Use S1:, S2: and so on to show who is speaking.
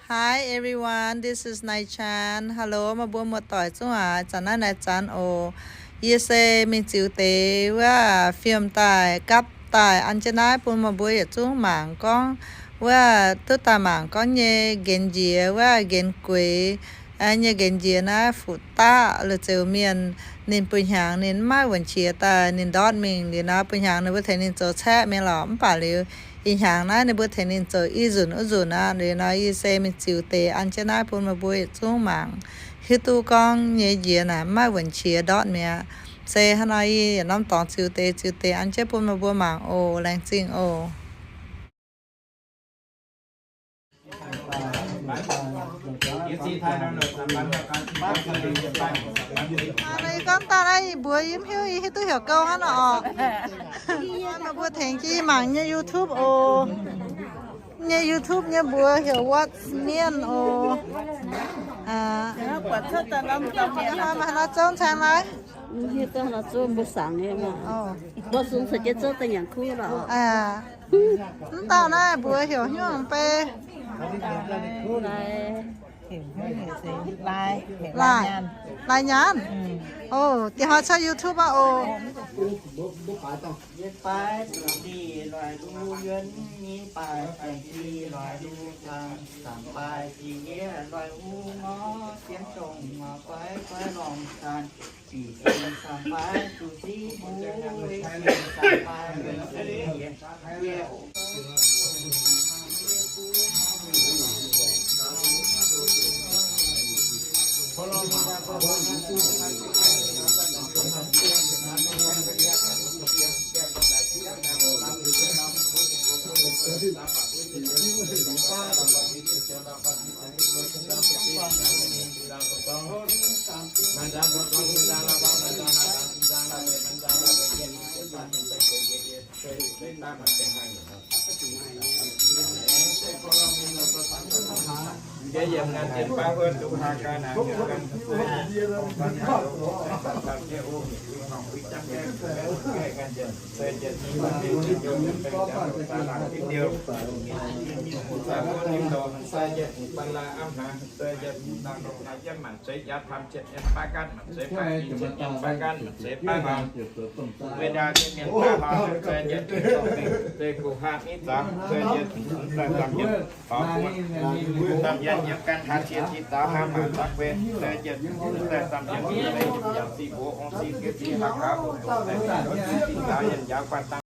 S1: Hi everyone, this is Nai Chan. Hello, มาบัวมาต่อยจังหวะจันน่ะนายจันโอเยเซมีจิวเตว่าฟิล์มตายกับตายอันจะนายปุ่นมาบัวอย่าจุ้งหมางก้องว่าตุตาหมางก้องเยเกนเจียว่าเกนกวยอันเยเกนเจียนะฟุตาหรือเจอเมียนนินปุญหางนินมาวันเชียตานินดอดมิงดีนะปุญหางในประเทศนินโจแช่เมหลอมป่าลิวอีหางนะในประเทศนินโจอีจุนอุจุนะหรือนะอีเซมิจิวเตอันจะนายปุ่นมาบัวจุ้งหมางคือตูกองเยเจียนะมาวันเชียดอดเมียเซฮานายน้ำตองจิวเตอันเจปุ่นมาบัวหมางโอแรงจริงโออะไรกันตาไรบัวยิ้มหิวอีให้ตัวเหี่ยวเก้าฮะเนาะมาบัวแทงจี้หมังเนี่ย YouTube โอเนี่ย YouTube เนี่ยบัวเหี่ยววัดเมียนโอกว่าเธอจะน้ำตามาแล้วจ้องแทงไร
S2: นี่ต้องเรา做不上的嘛不是直接做的样苦了
S1: น้ำตาหน้าบัวเหี่ยวหิ้วไปลายยานโอ้ที่เขาใช้ YouTube อ่ะโอ้
S3: ไปดีลอยดูเงินมีไปแต่งดีลอยดูทางสามไปที่เงี้ยลอยหูงอเสียงจงมาไปลองกันสี่เสียงสามไปสู่สีบูเสียงสามไปเป็นเสียงเยี่ยเยี่ยมงานเจ็บป้าเพื่อนดูหาการหาเงินกันเยี่ยมบ้านเราบ้านเจ้าอุ้มของวิจักแก้กันเจ็บเจ็บที่บ้านที่โยนเป็นเจ้าตาหลังที่เดียวสามคนยิ้มโดนใส่เจ็บบรรลาอ้ำหาเจ็บต่างตรงไหนเจ็บหมันเสียยัดทำเจ็บป้ากันเสียป้ากินเจ็บป้ากันเสียป้าบางเวลาเจ็บเนี่ยป้าบางเสียเจ็บเจ็บกูหานี่สามเสียเจ็บแต่ตามเจ็บขอพูดตามยันยับการทานเชียร์ที่ตาห้ามมาตักเวแต่เจ็บแต่ตามยันที่อะไรอย่างที่โบองสีเกตีหักขาบุตรแต่ที่ตายันยาวกว่า